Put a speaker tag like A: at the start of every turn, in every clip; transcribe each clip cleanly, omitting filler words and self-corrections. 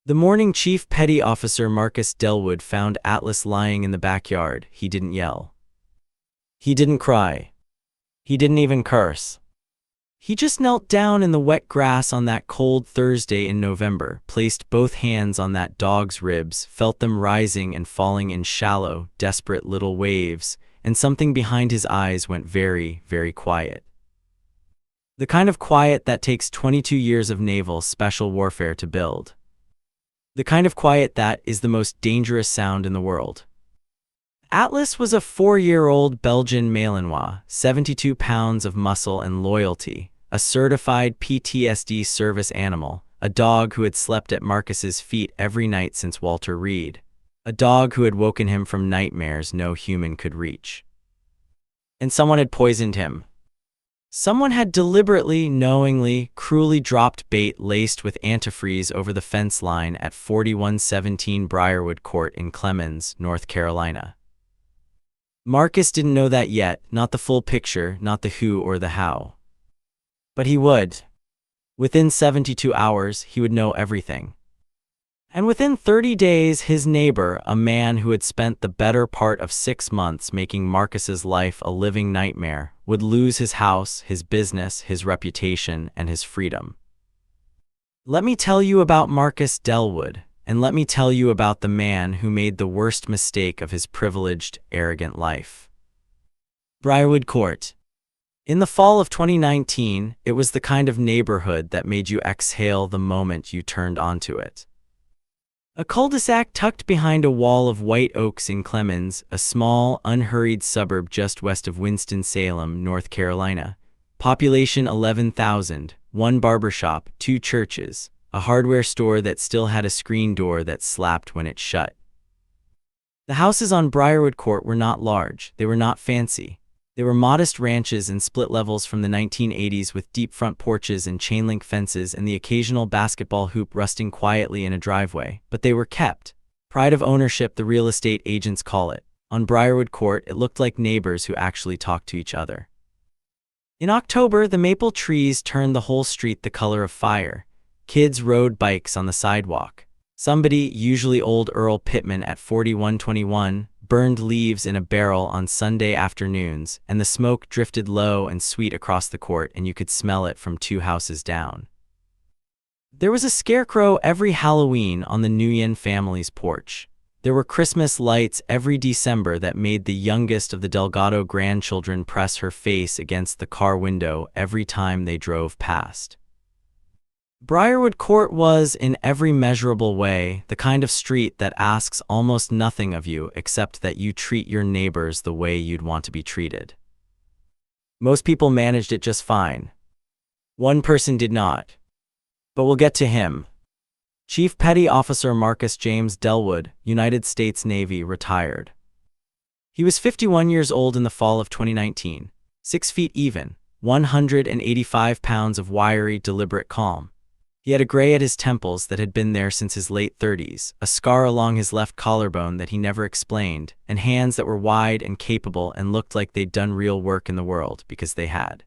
A: The morning Chief Petty Officer Marcus Dellwood found Atlas lying in the backyard. He didn't yell. He didn't cry. He didn't even curse. He just knelt down in the wet grass on that cold Thursday in November, placed both hands on that dog's ribs, felt them rising and falling in shallow, desperate little waves, and something behind his eyes went very, very quiet. The kind of quiet that takes 22 years of naval special warfare to build. The kind of quiet that is the most dangerous sound in the world. Atlas was a 4-year-old Belgian Malinois, 72 pounds of muscle and loyalty, a certified PTSD service animal, a dog who had slept at Marcus's feet every night since Walter Reed, a dog who had woken him from nightmares no human could reach. And someone had poisoned him. Someone had deliberately, knowingly, cruelly dropped bait laced with antifreeze over the fence line at 4117 Briarwood Court in Clemens, North Carolina. Marcus didn't know that yet, not the full picture, not the who or the how. But he would. Within 72 hours, he would know everything. And within 30 days, his neighbor, a man who had spent the better part of 6 months making Marcus's life a living nightmare, would lose his house, his business, his reputation, and his freedom. Let me tell you about Marcus Dellwood, and let me tell you about the man who made the worst mistake of his privileged, arrogant life. Briarwood Court. In the fall of 2019, it was the kind of neighborhood that made you exhale the moment you turned onto it. A cul-de-sac tucked behind a wall of white oaks in Clemens, a small, unhurried suburb just west of Winston-Salem, North Carolina. Population 11,000, 1 barbershop, 2 churches, a hardware store that still had a screen door that slapped when it shut. The houses on Briarwood Court were not large, they were not fancy. They were modest ranches and split levels from the 1980s with deep front porches and chain-link fences and the occasional basketball hoop rusting quietly in a driveway, but they were kept. Pride of ownership, the real estate agents call it. On Briarwood Court, it looked like neighbors who actually talked to each other. In October, the maple trees turned the whole street the color of fire. Kids rode bikes on the sidewalk. Somebody, usually old Earl Pittman at 4121, burned leaves in a barrel on Sunday afternoons, and the smoke drifted low and sweet across the court, and you could smell it from 2 houses down. There was a scarecrow every Halloween on the Nguyen family's porch. There were Christmas lights every December that made the youngest of the Delgado grandchildren press her face against the car window every time they drove past. Briarwood Court was, in every measurable way, the kind of street that asks almost nothing of you except that you treat your neighbors the way you'd want to be treated. Most people managed it just fine. One person did not. But we'll get to him. Chief Petty Officer Marcus James Dellwood, United States Navy, retired. He was 51 years old in the fall of 2019, 6 feet even, 185 pounds of wiry, deliberate calm. He had a gray at his temples that had been there since his late 30s, a scar along his left collarbone that he never explained, and hands that were wide and capable and looked like they'd done real work in the world, because they had.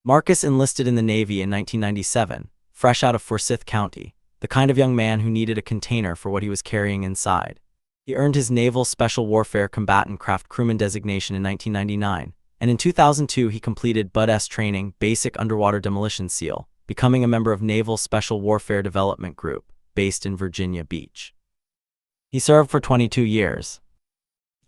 A: Marcus enlisted in the Navy in 1997, fresh out of Forsyth County, the kind of young man who needed a container for what he was carrying inside. He earned his Naval Special Warfare Combatant Craft Crewman designation in 1999, and in 2002 he completed BUD-S training, Basic Underwater Demolition SEAL, becoming a member of Naval Special Warfare Development Group, based in Virginia Beach. He served for 22 years.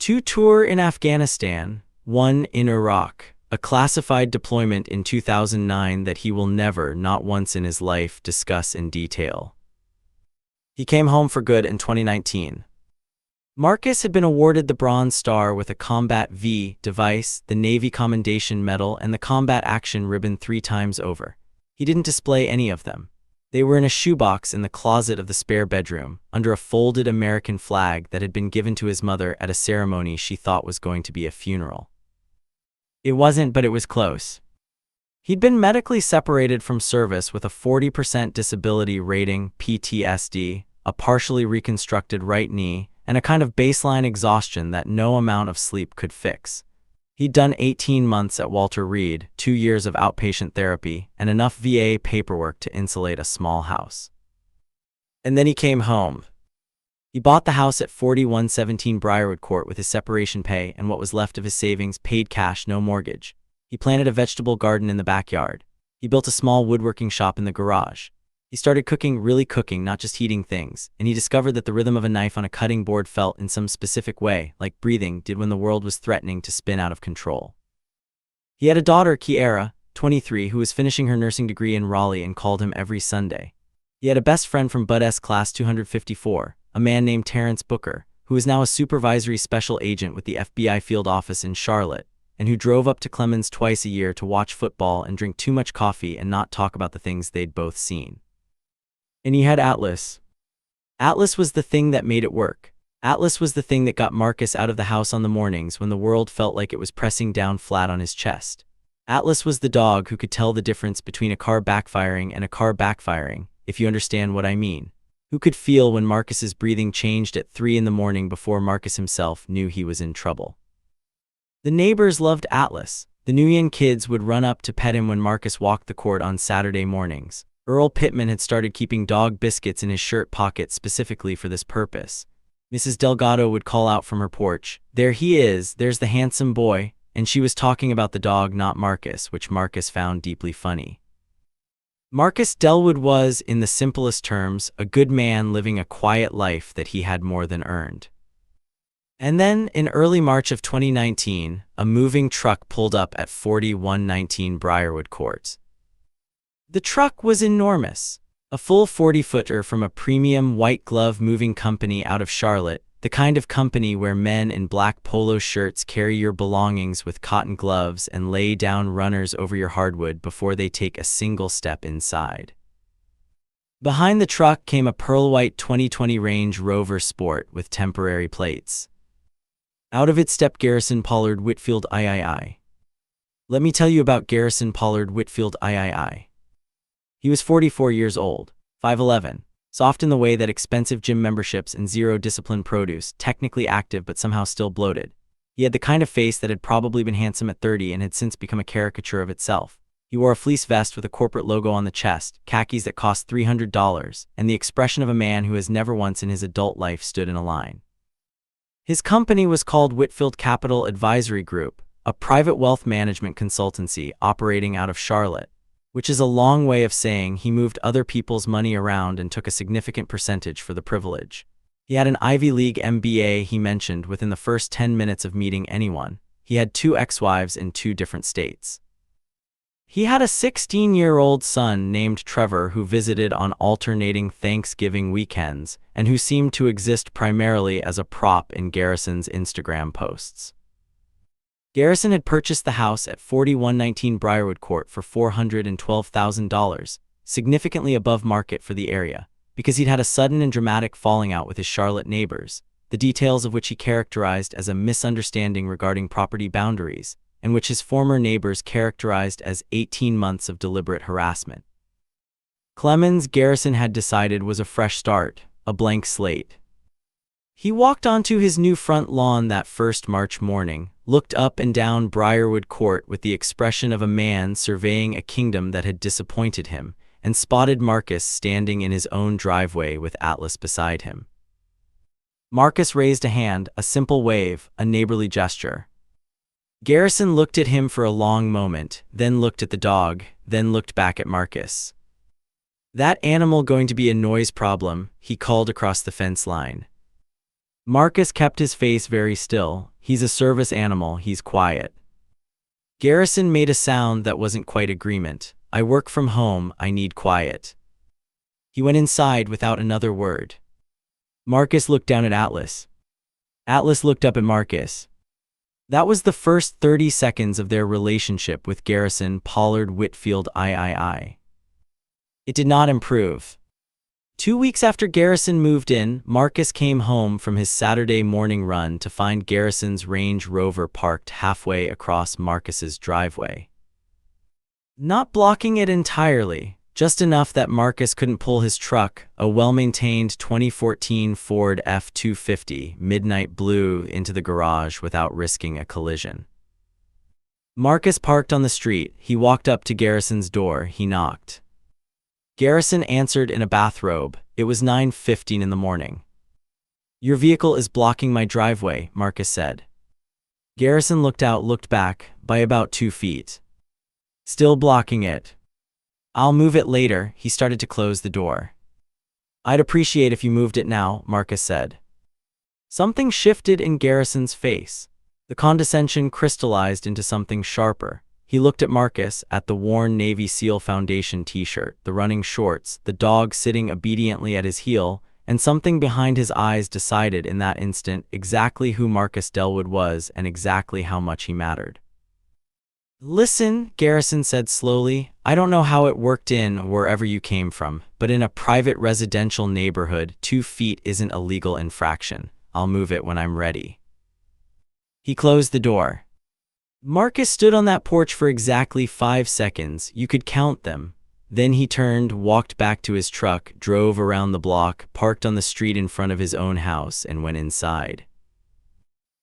A: 2 tours in Afghanistan, 1 in Iraq, a classified deployment in 2009 that he will never, not once in his life, discuss in detail. He came home for good in 2019. Marcus had been awarded the Bronze Star with a Combat V device, the Navy Commendation Medal, and the Combat Action Ribbon 3 times over. He didn't display any of them. They were in a shoebox in the closet of the spare bedroom, under a folded American flag that had been given to his mother at a ceremony she thought was going to be a funeral. It wasn't, but it was close. He'd been medically separated from service with a 40% disability rating, PTSD, a partially reconstructed right knee, and a kind of baseline exhaustion that no amount of sleep could fix. He'd done 18 months at Walter Reed, 2 years of outpatient therapy, and enough VA paperwork to insulate a small house. And then he came home. He bought the house at 4117 Briarwood Court with his separation pay and what was left of his savings, paid cash, no mortgage. He planted a vegetable garden in the backyard. He built a small woodworking shop in the garage. He started cooking, really cooking, not just heating things, and he discovered that the rhythm of a knife on a cutting board felt in some specific way, like breathing did when the world was threatening to spin out of control. He had a daughter, Kiara, 23, who was finishing her nursing degree in Raleigh and called him every Sunday. He had a best friend from Bud's class 254, a man named Terrence Booker, who is now a supervisory special agent with the FBI field office in Charlotte, and who drove up to Clemens twice a year to watch football and drink too much coffee and not talk about the things they'd both seen. And he had Atlas. Atlas was the thing that made it work. Atlas was the thing that got Marcus out of the house on the mornings when the world felt like it was pressing down flat on his chest. Atlas was the dog who could tell the difference between a car backfiring and a car backfiring, if you understand what I mean. Who could feel when Marcus's breathing changed at 3 in the morning before Marcus himself knew he was in trouble. The neighbors loved Atlas. The Nguyen kids would run up to pet him when Marcus walked the court on Saturday mornings. Earl Pittman had started keeping dog biscuits in his shirt pocket specifically for this purpose. Mrs. Delgado would call out from her porch, "There he is, there's the handsome boy," and she was talking about the dog, not Marcus, which Marcus found deeply funny. Marcus Dellwood was, in the simplest terms, a good man living a quiet life that he had more than earned. And then, in early March of 2019, a moving truck pulled up at 4119 Briarwood Court. The truck was enormous. A full 40-footer from a premium white glove moving company out of Charlotte, the kind of company where men in black polo shirts carry your belongings with cotton gloves and lay down runners over your hardwood before they take a single step inside. Behind the truck came a pearl-white 2020 Range Rover Sport with temporary plates. Out of it stepped Garrison Pollard Whitfield III. Let me tell you about Garrison Pollard Whitfield III. He was 44 years old, 5'11", soft in the way that expensive gym memberships and zero-discipline produce, technically active but somehow still bloated. He had the kind of face that had probably been handsome at 30 and had since become a caricature of itself. He wore a fleece vest with a corporate logo on the chest, khakis that cost $300, and the expression of a man who has never once in his adult life stood in a line. His company was called Whitfield Capital Advisory Group, a private wealth management consultancy operating out of Charlotte, which is a long way of saying he moved other people's money around and took a significant percentage for the privilege. He had an Ivy League MBA, he mentioned within the first 10 minutes of meeting anyone. He had 2 ex-wives in 2 different states. He had a 16-year-old son named Trevor who visited on alternating Thanksgiving weekends and who seemed to exist primarily as a prop in Garrison's Instagram posts. Garrison had purchased the house at 4119 Briarwood Court for $412,000, significantly above market for the area, because he'd had a sudden and dramatic falling out with his Charlotte neighbors, the details of which he characterized as a misunderstanding regarding property boundaries, and which his former neighbors characterized as 18 months of deliberate harassment. Clemens, Garrison had decided, was a fresh start, a blank slate. He walked onto his new front lawn that first March morning, looked up and down Briarwood Court with the expression of a man surveying a kingdom that had disappointed him, and spotted Marcus standing in his own driveway with Atlas beside him. Marcus raised a hand, a simple wave, a neighborly gesture. Garrison looked at him for a long moment, then looked at the dog, then looked back at Marcus. "That animal going to be a noise problem," he called across the fence line. Marcus kept his face very still. "He's a service animal, he's quiet." Garrison made a sound that wasn't quite agreement. "I work from home, I need quiet." He went inside without another word. Marcus looked down at Atlas. Atlas looked up at Marcus. That was the first 30 seconds of their relationship with Garrison Pollard Whitfield III. It did not improve. 2 weeks after Garrison moved in, Marcus came home from his Saturday morning run to find Garrison's Range Rover parked halfway across Marcus's driveway. Not blocking it entirely, just enough that Marcus couldn't pull his truck, a well-maintained 2014 Ford F-250 Midnight Blue, into the garage without risking a collision. Marcus parked on the street. He walked up to Garrison's door. He knocked. Garrison answered in a bathrobe. It was 9:15 in the morning. Your vehicle is blocking my driveway, Marcus said. Garrison looked back, by about 2 feet. Still blocking it. I'll move it later. He started to close the door. I'd appreciate if you moved it now, Marcus said. Something shifted in Garrison's face. The condescension crystallized into something sharper. He looked at Marcus, at the worn Navy SEAL Foundation t-shirt, the running shorts, the dog sitting obediently at his heel, and something behind his eyes decided in that instant exactly who Marcus Dellwood was and exactly how much he mattered. Listen, Garrison said slowly, I don't know how it worked in wherever you came from, but in a private residential neighborhood, 2 feet isn't a legal infraction. I'll move it when I'm ready. He closed the door. Marcus stood on that porch for exactly 5 seconds. You could count them. Then he turned, walked back to his truck, drove around the block, parked on the street in front of his own house, and went inside.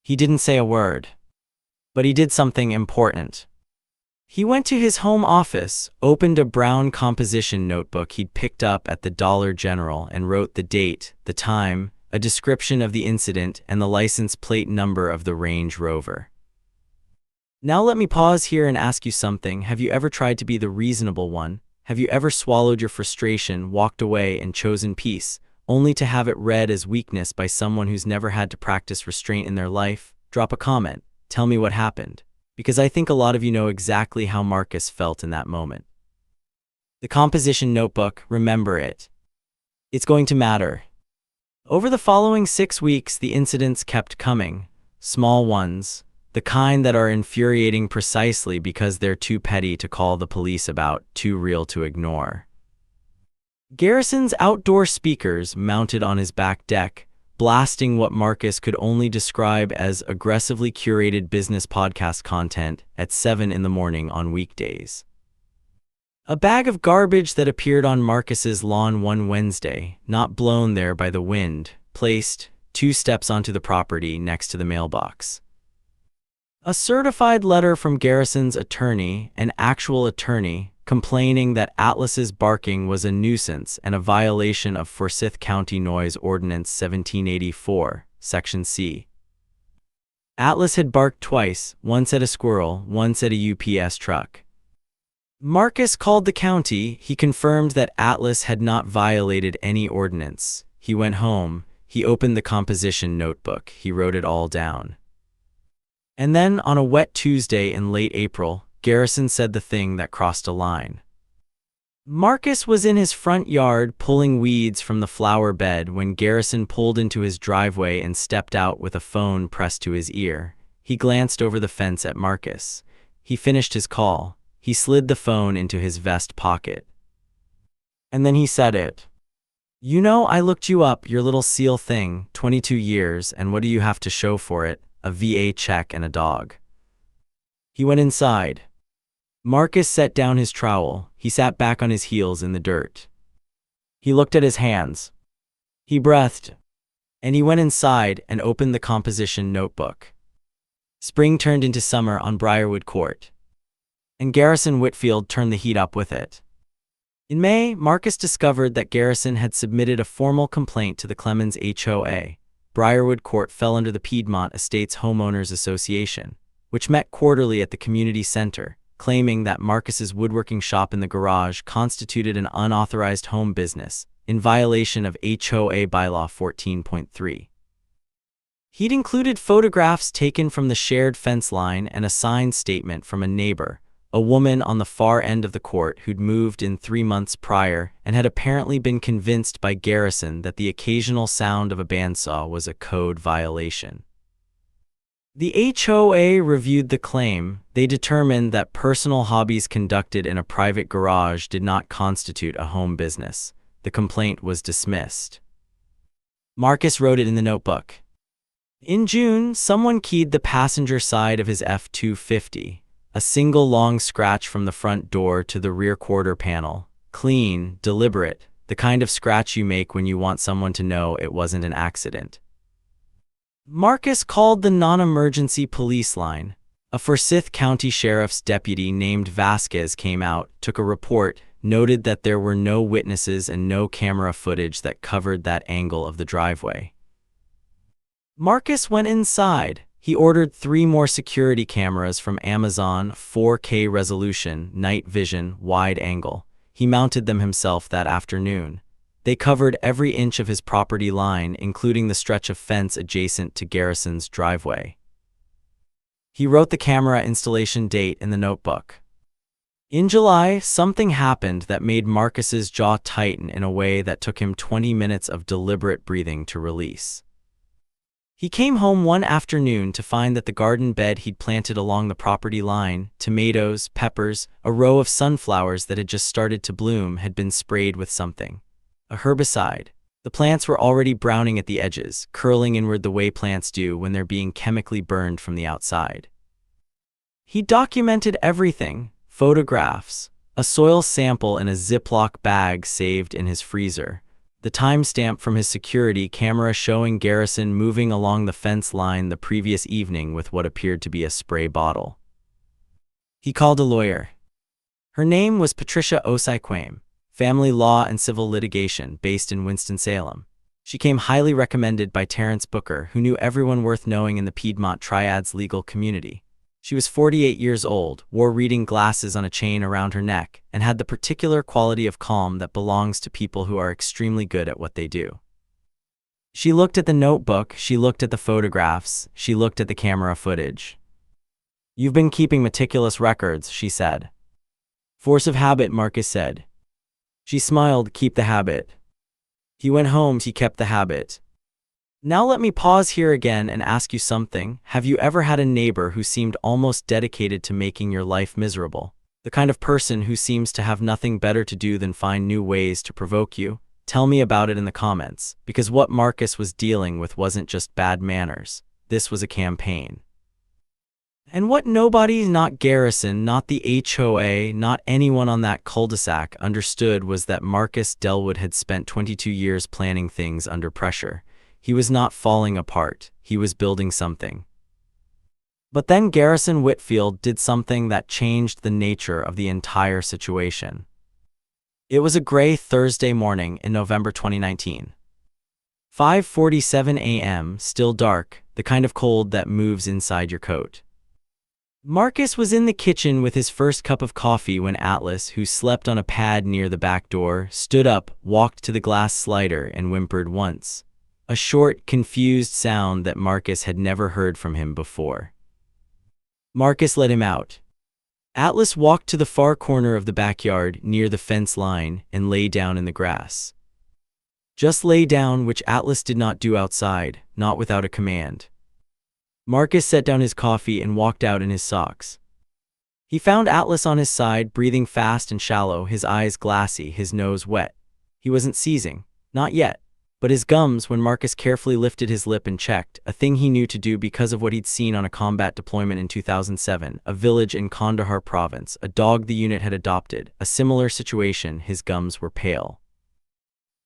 A: He didn't say a word. But he did something important. He went to his home office, opened a brown composition notebook he'd picked up at the Dollar General, and wrote the date, the time, a description of the incident, and the license plate number of the Range Rover. Now let me pause here and ask you something. Have you ever tried to be the reasonable one? Have you ever swallowed your frustration, walked away, and chosen peace, only to have it read as weakness by someone who's never had to practice restraint in their life? Drop a comment. Tell me what happened. Because I think a lot of you know exactly how Marcus felt in that moment. The composition notebook, remember it. It's going to matter. Over the following 6 weeks, the incidents kept coming. Small ones. The kind that are infuriating precisely because they're too petty to call the police about, too real to ignore. Garrison's outdoor speakers mounted on his back deck, blasting what Marcus could only describe as aggressively curated business podcast content at 7 in the morning on weekdays. A bag of garbage that appeared on Marcus's lawn one Wednesday, not blown there by the wind, placed 2 steps onto the property next to the mailbox. A certified letter from Garrison's attorney, an actual attorney, complaining that Atlas's barking was a nuisance and a violation of Forsyth County Noise Ordinance 1784, Section C. Atlas had barked twice, once at a squirrel, once at a UPS truck. Marcus called the county. He confirmed that Atlas had not violated any ordinance. He went home. He opened the composition notebook. He wrote it all down. And then, on a wet Tuesday in late April, Garrison said the thing that crossed a line. Marcus was in his front yard pulling weeds from the flower bed when Garrison pulled into his driveway and stepped out with a phone pressed to his ear. He glanced over the fence at Marcus. He finished his call. He slid the phone into his vest pocket. And then he said it. You know, I looked you up, your little SEAL thing, 22 years, and what do you have to show for it? A VA check and a dog. He went inside. Marcus set down his trowel. He sat back on his heels in the dirt. He looked at his hands. He breathed. And he went inside and opened the composition notebook. Spring turned into summer on Briarwood Court. And Garrison Whitfield turned the heat up with it. In May, Marcus discovered that Garrison had submitted a formal complaint to the Clemens HOA. Briarwood Court fell under the Piedmont Estates Homeowners Association, which met quarterly at the community center, claiming that Marcus's woodworking shop in the garage constituted an unauthorized home business, in violation of HOA Bylaw 14.3. He'd included photographs taken from the shared fence line and a signed statement from a neighbor, a woman on the far end of the court who'd moved in 3 months prior and had apparently been convinced by Garrison that the occasional sound of a bandsaw was a code violation. The HOA reviewed the claim. They determined that personal hobbies conducted in a private garage did not constitute a home business. The complaint was dismissed. Marcus wrote it in the notebook. In June, someone keyed the passenger side of his F-250. A single long scratch from the front door to the rear quarter panel. Clean, deliberate, the kind of scratch you make when you want someone to know it wasn't an accident. Marcus called the non-emergency police line. A Forsyth County Sheriff's deputy named Vasquez came out, took a report, noted that there were no witnesses and no camera footage that covered that angle of the driveway. Marcus went inside. He ordered 3 more security cameras from Amazon, 4K resolution, night vision, wide angle. He mounted them himself that afternoon. They covered every inch of his property line, including the stretch of fence adjacent to Garrison's driveway. He wrote the camera installation date in the notebook. In July, something happened that made Marcus's jaw tighten in a way that took him 20 minutes of deliberate breathing to release. He came home one afternoon to find that the garden bed he'd planted along the property line, tomatoes, peppers, a row of sunflowers that had just started to bloom, had been sprayed with something. A herbicide. The plants were already browning at the edges, curling inward the way plants do when they're being chemically burned from the outside. He documented everything: photographs, a soil sample in a Ziploc bag saved in his freezer, the timestamp from his security camera showing Garrison moving along the fence line the previous evening with what appeared to be a spray bottle. He called a lawyer. Her name was Patricia Osei-Quame, family law and civil litigation, based in Winston-Salem. She came highly recommended by Terrence Booker, who knew everyone worth knowing in the Piedmont Triad's legal community. She was 48 years old, wore reading glasses on a chain around her neck, and had the particular quality of calm that belongs to people who are extremely good at what they do. She looked at the notebook, she looked at the photographs, she looked at the camera footage. "You've been keeping meticulous records," she said. "Force of habit," Marcus said. She smiled. "Keep the habit." He went home. He kept the habit. Now let me pause here again and ask you something. Have you ever had a neighbor who seemed almost dedicated to making your life miserable? The kind of person who seems to have nothing better to do than find new ways to provoke you? Tell me about it in the comments, because what Marcus was dealing with wasn't just bad manners. This was a campaign. And what nobody, not Garrison, not the HOA, not anyone on that cul-de-sac, understood was that Marcus Dellwood had spent 22 years planning things under pressure. He was not falling apart, he was building something. But then Garrison Whitfield did something that changed the nature of the entire situation. It was a gray Thursday morning in November 2019. 5:47 a.m., still dark, the kind of cold that moves inside your coat. Marcus was in the kitchen with his first cup of coffee when Atlas, who slept on a pad near the back door, stood up, walked to the glass slider, and whimpered once. A short, confused sound that Marcus had never heard from him before. Marcus let him out. Atlas walked to the far corner of the backyard, near the fence line, and lay down in the grass. Just lay down, which Atlas did not do outside, not without a command. Marcus set down his coffee and walked out in his socks. He found Atlas on his side, breathing fast and shallow, his eyes glassy, his nose wet. He wasn't seizing, not yet. But his gums, when Marcus carefully lifted his lip and checked, a thing he knew to do because of what he'd seen on a combat deployment in 2007, a village in Kandahar province, a dog the unit had adopted, a similar situation, his gums were pale.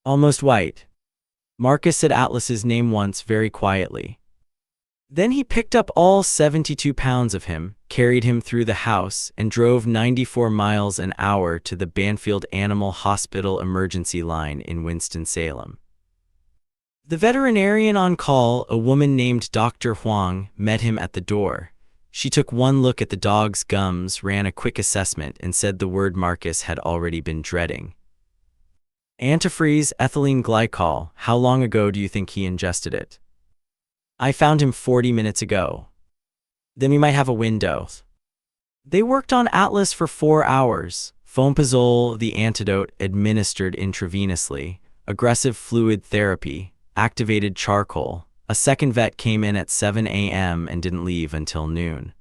A: Almost white. Marcus said Atlas's name once, very quietly. Then he picked up all 72 pounds of him, carried him through the house, and drove 94 miles an hour to the Banfield Animal Hospital emergency line in Winston-Salem. The veterinarian on call, a woman named Dr. Huang, met him at the door. She took one look at the dog's gums, ran a quick assessment, and said the word Marcus had already been dreading. Antifreeze, ethylene glycol. How long ago do you think he ingested it? I found him 40 minutes ago. Then we might have a window. They worked on Atlas for 4 hours. Fompazole, the antidote, administered intravenously. Aggressive fluid therapy. Activated charcoal. A second vet came in at 7 a.m. and didn't leave until noon.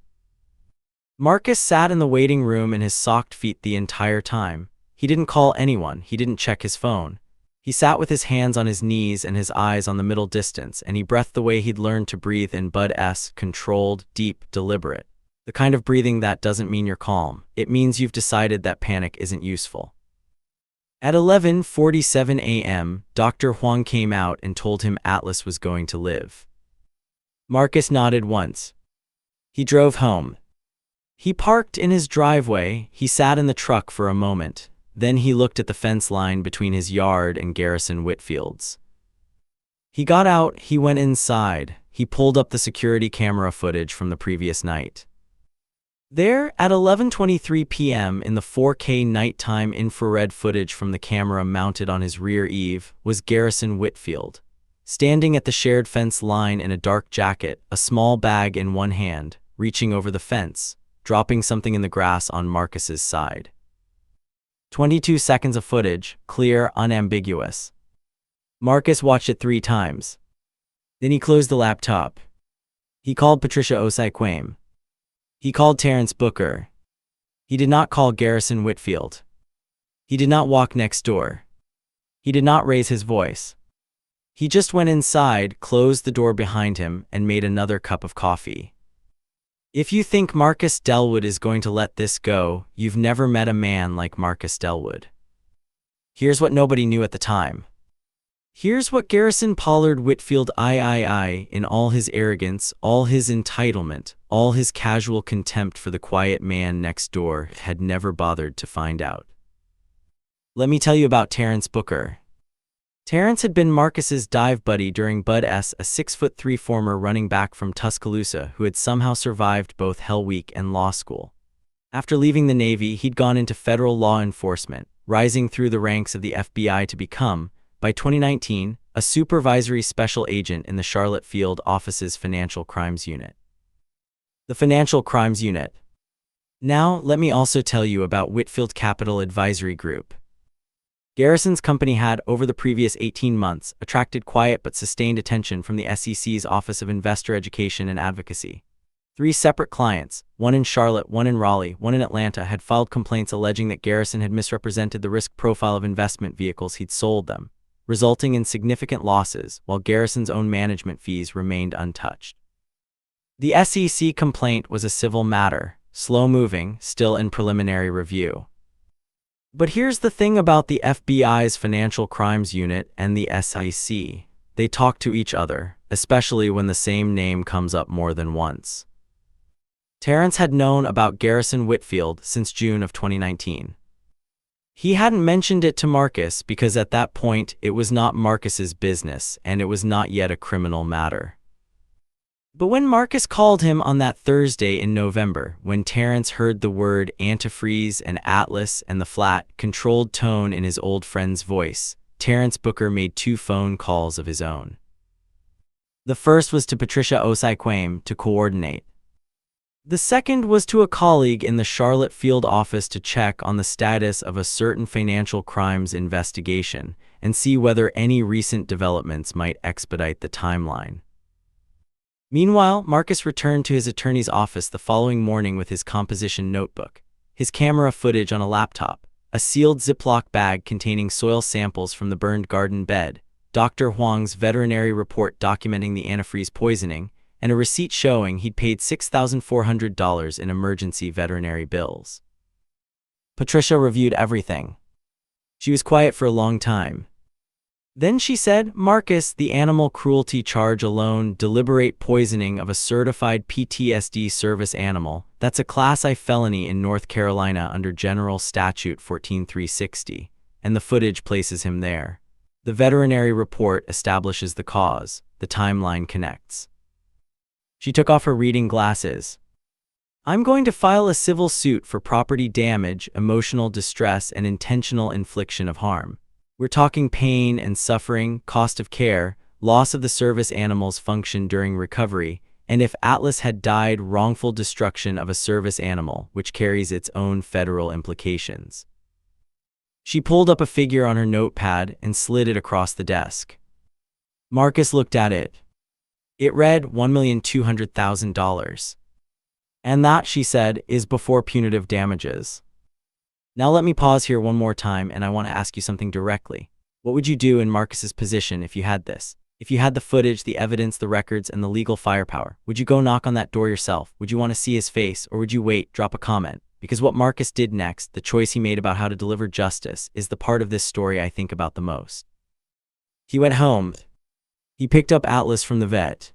A: Marcus sat in the waiting room in his socked feet the entire time. He didn't call anyone, he didn't check his phone. He sat with his hands on his knees and his eyes on the middle distance, and he breathed the way he'd learned to breathe in Bud-esque, controlled, deep, deliberate. The kind of breathing that doesn't mean you're calm, it means you've decided that panic isn't useful. At 11:47 a.m., Dr. Huang came out and told him Atlas was going to live. Marcus nodded once. He drove home. He parked in his driveway, he sat in the truck for a moment. Then he looked at the fence line between his yard and Garrison Whitfield's. He got out, he went inside, he pulled up the security camera footage from the previous night. There, at 11:23 p.m. in the 4K nighttime infrared footage from the camera mounted on his rear eave, was Garrison Whitfield, standing at the shared fence line in a dark jacket, a small bag in one hand, reaching over the fence, dropping something in the grass on Marcus's side. 22 seconds of footage, clear, unambiguous. Marcus watched it 3 times. Then he closed the laptop. He called Patricia Osei-Quame. He called Terrence Booker. He did not call Garrison Whitfield. He did not walk next door. He did not raise his voice. He just went inside, closed the door behind him, and made another cup of coffee. If you think Marcus Dellwood is going to let this go, you've never met a man like Marcus Dellwood. Here's what nobody knew at the time. Here's what Garrison Pollard Whitfield III, in all his arrogance, all his entitlement, all his casual contempt for the quiet man next door, had never bothered to find out. Let me tell you about Terrence Booker. Terrence had been Marcus's dive buddy during Bud S., a 6'3" former running back from Tuscaloosa who had somehow survived both Hell Week and law school. After leaving the Navy, he'd gone into federal law enforcement, rising through the ranks of the FBI to become, by 2019, a supervisory special agent in the Charlotte Field Office's Financial Crimes Unit. The Financial Crimes Unit. Now, let me also tell you about Whitfield Capital Advisory Group. Garrison's company had, over the previous 18 months, attracted quiet but sustained attention from the SEC's Office of Investor Education and Advocacy. 3 separate clients, one in Charlotte, one in Raleigh, one in Atlanta, had filed complaints alleging that Garrison had misrepresented the risk profile of investment vehicles he'd sold them, resulting in significant losses, while Garrison's own management fees remained untouched. The SEC complaint was a civil matter, slow-moving, still in preliminary review. But here's the thing about the FBI's Financial Crimes Unit and the SEC. They talk to each other, especially when the same name comes up more than once. Terrence had known about Garrison Whitfield since June of 2019. He hadn't mentioned it to Marcus because at that point it was not Marcus's business and it was not yet a criminal matter. But when Marcus called him on that Thursday in November, when Terrence heard the word antifreeze and Atlas and the flat, controlled tone in his old friend's voice, Terrence Booker made 2 phone calls of his own. The first was to Patricia Osei-Quame to coordinate. The second was to a colleague in the Charlotte Field office to check on the status of a certain financial crimes investigation and see whether any recent developments might expedite the timeline. Meanwhile, Marcus returned to his attorney's office the following morning with his composition notebook, his camera footage on a laptop, a sealed Ziploc bag containing soil samples from the burned garden bed, Dr. Huang's veterinary report documenting the antifreeze poisoning, and a receipt showing he'd paid $6,400 in emergency veterinary bills. Patricia reviewed everything. She was quiet for a long time. Then she said, "Marcus, the animal cruelty charge alone, deliberate poisoning of a certified PTSD service animal, that's a Class I felony in North Carolina under General Statute 14360, and the footage places him there. The veterinary report establishes the cause, the timeline connects." She took off her reading glasses. "I'm going to file a civil suit for property damage, emotional distress, and intentional infliction of harm. We're talking pain and suffering, cost of care, loss of the service animal's function during recovery, and if Atlas had died, wrongful destruction of a service animal, which carries its own federal implications." She pulled up a figure on her notepad and slid it across the desk. Marcus looked at it. It read $1,200,000. "And that," she said, "is before punitive damages." Now let me pause here one more time and I want to ask you something directly. What would you do in Marcus's position if you had this? If you had the footage, the evidence, the records, and the legal firepower? Would you go knock on that door yourself? Would you want to see his face, or would you wait, drop a comment? Because what Marcus did next, the choice he made about how to deliver justice, is the part of this story I think about the most. He went home. He picked up Atlas from the vet.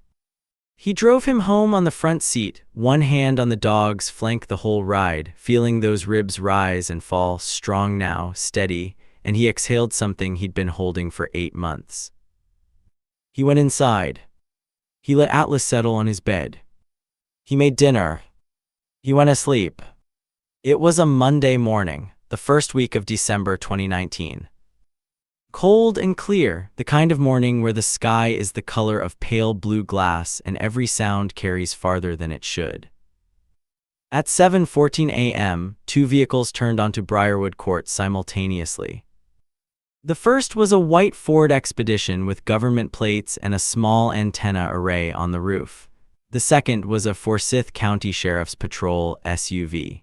A: He drove him home on the front seat, one hand on the dog's flank the whole ride, feeling those ribs rise and fall, strong now, steady, and he exhaled something he'd been holding for 8 months. He went inside. He let Atlas settle on his bed. He made dinner. He went asleep. It was a Monday morning, the first week of December 2019. Cold and clear, the kind of morning where the sky is the color of pale blue glass and every sound carries farther than it should. At 7:14 a.m., 2 vehicles turned onto Briarwood Court simultaneously. The first was a white Ford Expedition with government plates and a small antenna array on the roof. The second was a Forsyth County Sheriff's Patrol SUV.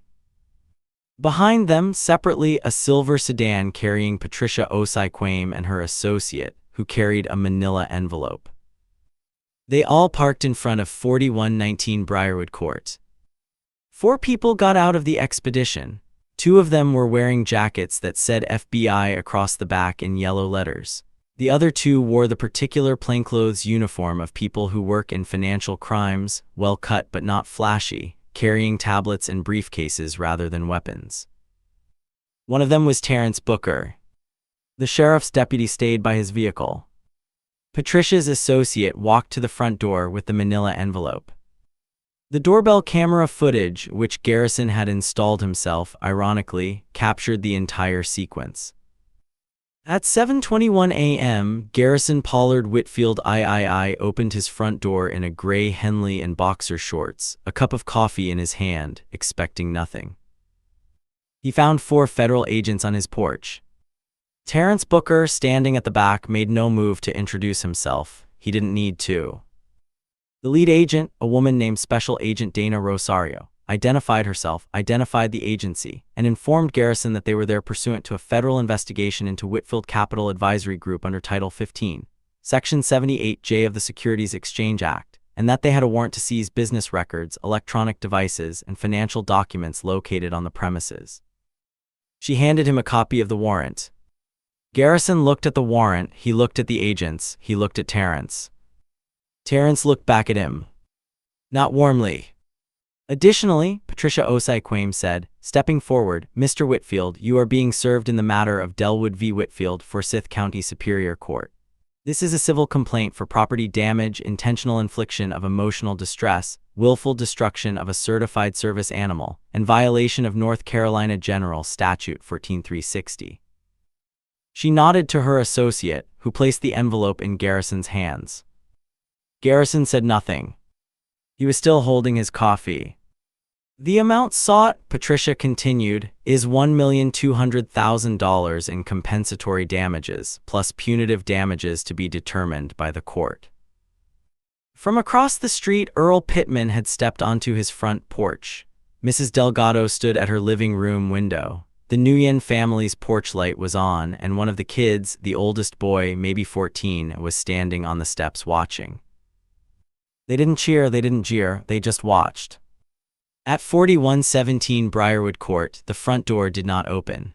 A: Behind them, separately, a silver sedan carrying Patricia Osei-Quame and her associate, who carried a manila envelope. They all parked in front of 4119 Briarwood Court. 4 people got out of the Expedition. 2 of them were wearing jackets that said FBI across the back in yellow letters. The other 2 wore the particular plainclothes uniform of people who work in financial crimes, well cut but not flashy, carrying tablets and briefcases rather than weapons. One of them was Terrence Booker. The sheriff's deputy stayed by his vehicle. Patricia's associate walked to the front door with the manila envelope. The doorbell camera footage, which Garrison had installed himself, ironically, captured the entire sequence. At 7:21 a.m., Garrison Pollard Whitfield III opened his front door in a gray Henley and boxer shorts, a cup of coffee in his hand, expecting nothing. He found 4 federal agents on his porch. Terrence Booker, standing at the back, made no move to introduce himself. He didn't need to. The lead agent, a woman named Special Agent Dana Rosario, identified herself, identified the agency, and informed Garrison that they were there pursuant to a federal investigation into Whitfield Capital Advisory Group under Title 15, Section 78J of the Securities Exchange Act, and that they had a warrant to seize business records, electronic devices, and financial documents located on the premises. She handed him a copy of the warrant. Garrison looked at the warrant, he looked at the agents, he looked at Terrence. Terrence looked back at him. Not warmly. Additionally, Patricia Osei-Quame said, stepping forward, Mr. Whitfield, you are being served in the matter of Dellwood v. Whitfield, Forsyth County Superior Court. This is a civil complaint for property damage, intentional infliction of emotional distress, willful destruction of a certified service animal, and violation of North Carolina General Statute 14360. She nodded to her associate, who placed the envelope in Garrison's hands. Garrison said nothing. He was still holding his coffee. The amount sought, Patricia continued, is $1,200,000 in compensatory damages, plus punitive damages to be determined by the court. From across the street, Earl Pittman had stepped onto his front porch. Mrs. Delgado stood at her living room window. The Nguyen family's porch light was on, and one of the kids, the oldest boy, maybe 14, was standing on the steps watching. They didn't cheer, they didn't jeer, they just watched. At 4117 Briarwood Court, the front door did not open.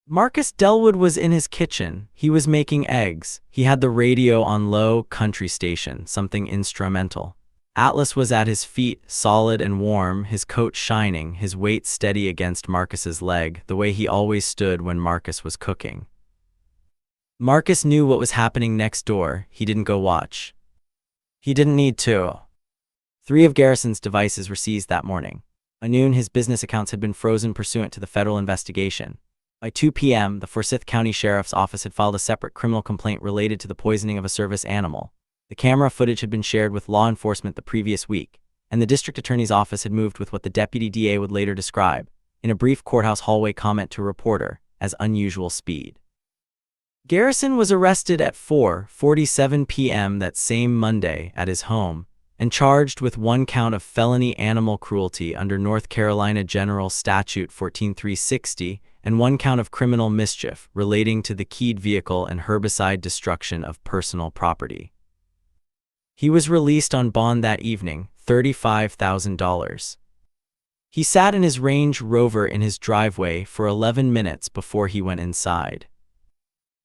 A: Marcus Dellwood was in his kitchen. He was making eggs. He had the radio on low, country station, something instrumental. Atlas was at his feet, solid and warm, his coat shining, his weight steady against Marcus's leg, the way he always stood when Marcus was cooking. Marcus knew what was happening next door. He didn't go watch. He didn't need to. 3 of Garrison's devices were seized that morning. By noon, his business accounts had been frozen pursuant to the federal investigation. By 2 p.m., the Forsyth County Sheriff's Office had filed a separate criminal complaint related to the poisoning of a service animal. The camera footage had been shared with law enforcement the previous week, and the district attorney's office had moved with what the deputy DA would later describe, in a brief courthouse hallway comment to a reporter, as unusual speed. Garrison was arrested at 4:47 p.m. that same Monday at his home, and charged with 1 count of felony animal cruelty under North Carolina General Statute 14360 and 1 count of criminal mischief relating to the keyed vehicle and herbicide destruction of personal property. He was released on bond that evening, $35,000. He sat in his Range Rover in his driveway for 11 minutes before he went inside.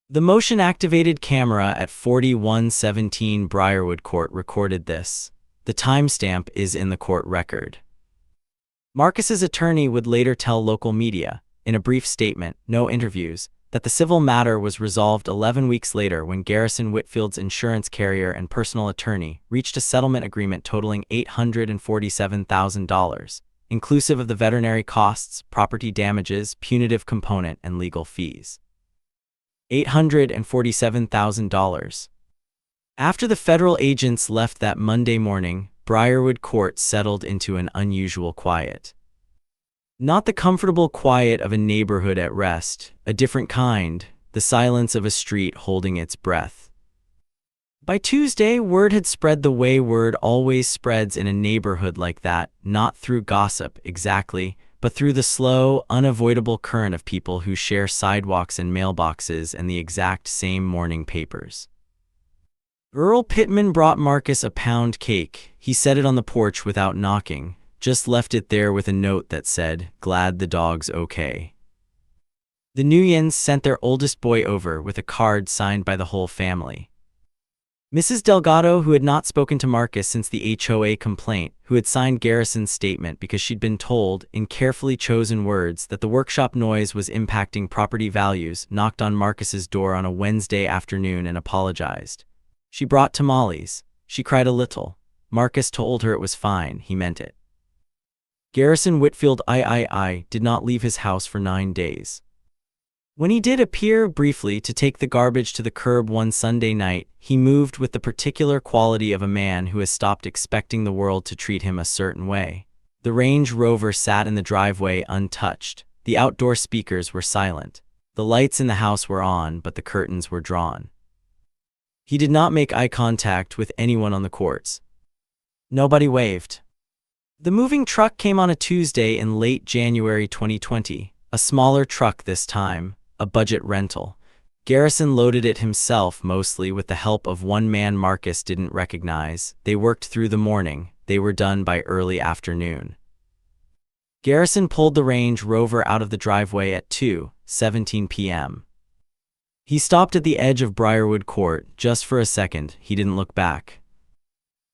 A: The motion-activated camera at 4117 Briarwood Court recorded this. The timestamp is in the court record. Marcus's attorney would later tell local media, in a brief statement, no interviews, that the civil matter was resolved 11 weeks later when Garrison Whitfield's insurance carrier and personal attorney reached a settlement agreement totaling $847,000, inclusive of the veterinary costs, property damages, punitive component, and legal fees. $847,000. After the federal agents left that Monday morning, Briarwood Court settled into an unusual quiet. Not the comfortable quiet of a neighborhood at rest, a different kind, the silence of a street holding its breath. By Tuesday, word had spread the way word always spreads in a neighborhood like that, not through gossip, exactly, but through the slow, unavoidable current of people who share sidewalks and mailboxes and the exact same morning papers. Earl Pittman brought Marcus a pound cake. He set it on the porch without knocking, just left it there with a note that said, "Glad the dog's okay." The Nuyens sent their oldest boy over with a card signed by the whole family. Mrs. Delgado, who had not spoken to Marcus since the HOA complaint, who had signed Garrison's statement because she'd been told, in carefully chosen words, that the workshop noise was impacting property values, knocked on Marcus's door on a Wednesday afternoon and apologized. She brought tamales. She cried a little. Marcus told her it was fine, he meant it. Garrison Whitfield did not leave his house for 9 days. When he did appear briefly to take the garbage to the curb one Sunday night, he moved with the particular quality of a man who has stopped expecting the world to treat him a certain way. The Range Rover sat in the driveway untouched. The outdoor speakers were silent. The lights in the house were on, but the curtains were drawn. He did not make eye contact with anyone on the courts. Nobody waved. The moving truck came on a Tuesday in late January 2020, a smaller truck this time, a budget rental. Garrison loaded it himself, mostly with the help of one man Marcus didn't recognize. They worked through the morning. They were done by early afternoon. Garrison pulled the Range Rover out of the driveway at 2:17 p.m. He stopped at the edge of Briarwood Court just for a second. He didn't look back.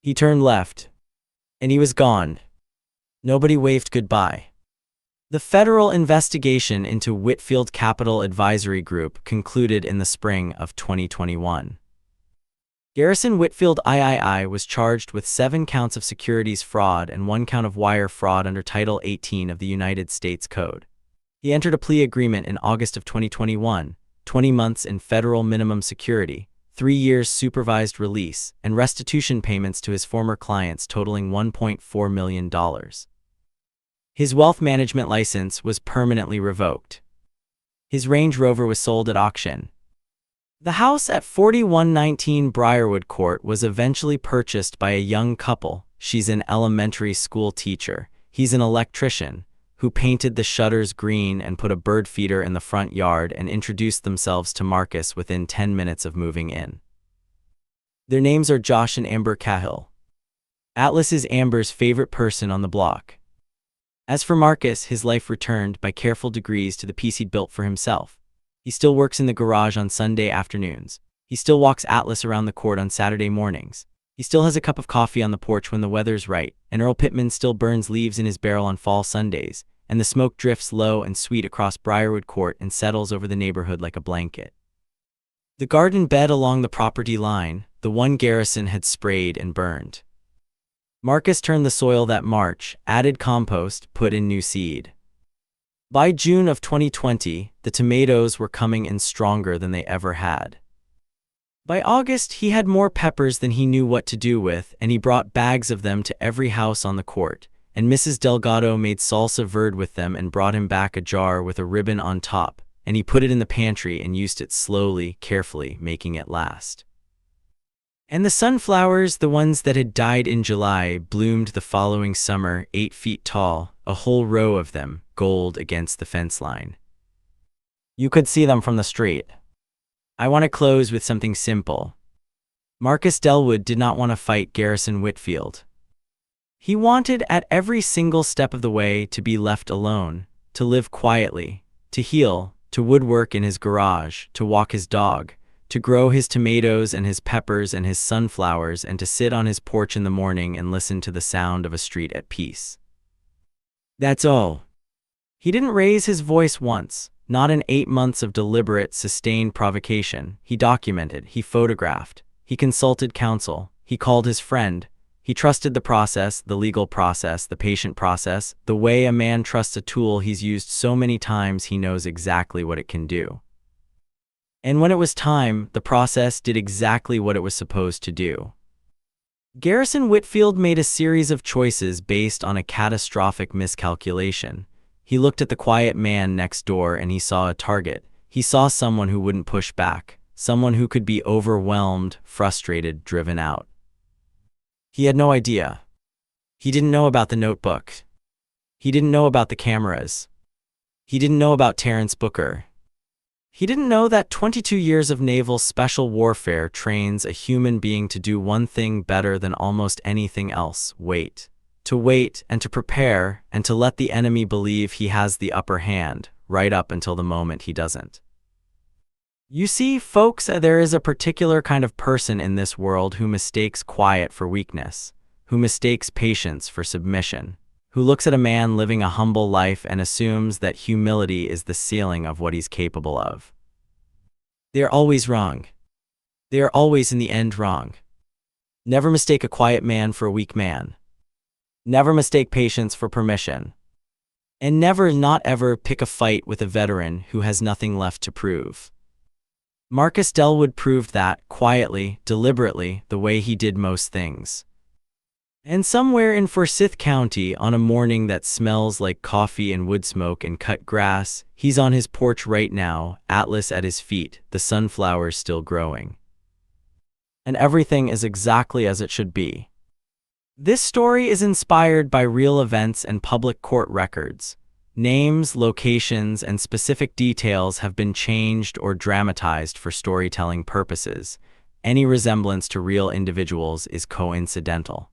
A: He turned left, and he was gone. Nobody waved goodbye. The federal investigation into Whitfield Capital Advisory Group concluded in the spring of 2021. Garrison Whitfield was charged with 7 counts of securities fraud and 1 count of wire fraud under Title 18 of the United States Code. He entered a plea agreement in August of 2021, 20 months in federal minimum security, 3 years supervised release, and restitution payments to his former clients totaling $1.4 million. His wealth management license was permanently revoked. His Range Rover was sold at auction. The house at 4119 Briarwood Court was eventually purchased by a young couple. She's an elementary school teacher. He's an electrician, who painted the shutters green and put a bird feeder in the front yard and introduced themselves to Marcus within 10 minutes of moving in. Their names are Josh and Amber Cahill. Atlas is Amber's favorite person on the block. As for Marcus, his life returned by careful degrees to the piece he'd built for himself. He still works in the garage on Sunday afternoons. He still walks Atlas around the court on Saturday mornings. He still has a cup of coffee on the porch when the weather's right, and Earl Pittman still burns leaves in his barrel on fall Sundays, and the smoke drifts low and sweet across Briarwood Court and settles over the neighborhood like a blanket. The garden bed along the property line, the one Garrison had sprayed and burned. Marcus turned the soil that March, added compost, put in new seed. By June of 2020, the tomatoes were coming in stronger than they ever had. By August, he had more peppers than he knew what to do with, and he brought bags of them to every house on the court, and Mrs. Delgado made salsa verde with them and brought him back a jar with a ribbon on top, and he put it in the pantry and used it slowly, carefully, making it last. And the sunflowers, the ones that had died in July, bloomed the following summer, 8 feet tall, a whole row of them, gold against the fence line. You could see them from the street. I want to close with something simple. Marcus Dellwood did not want to fight Garrison Whitfield. He wanted, at every single step of the way, to be left alone, to live quietly, to heal, to woodwork in his garage, to walk his dog, to grow his tomatoes and his peppers and his sunflowers, and to sit on his porch in the morning and listen to the sound of a street at peace. That's all. He didn't raise his voice once, not in 8 months of deliberate, sustained provocation. He documented, he photographed, he consulted counsel, he called his friend, he trusted the process, the legal process, the patient process, the way a man trusts a tool he's used so many times he knows exactly what it can do. And when it was time, the process did exactly what it was supposed to do. Garrison Whitfield made a series of choices based on a catastrophic miscalculation. He looked at the quiet man next door and he saw a target. He saw someone who wouldn't push back, someone who could be overwhelmed, frustrated, driven out. He had no idea. He didn't know about the notebook. He didn't know about the cameras. He didn't know about Terrence Booker. He didn't know that 22 years of naval special warfare trains a human being to do one thing better than almost anything else: wait. To wait and to prepare and to let the enemy believe he has the upper hand, right up until the moment he doesn't. You see, folks, there is a particular kind of person in this world who mistakes quiet for weakness, who mistakes patience for submission, who looks at a man living a humble life and assumes that humility is the ceiling of what he's capable of. They are always wrong. They are always in the end wrong. Never mistake a quiet man for a weak man. Never mistake patience for permission. And never, not ever, pick a fight with a veteran who has nothing left to prove. Marcus Dellwood proved that, quietly, deliberately, the way he did most things. And somewhere in Forsyth County, on a morning that smells like coffee and wood smoke and cut grass, he's on his porch right now, Atlas at his feet, the sunflowers still growing. And everything is exactly as it should be. This story is inspired by real events and public court records. Names, locations, and specific details have been changed or dramatized for storytelling purposes. Any resemblance to real individuals is coincidental.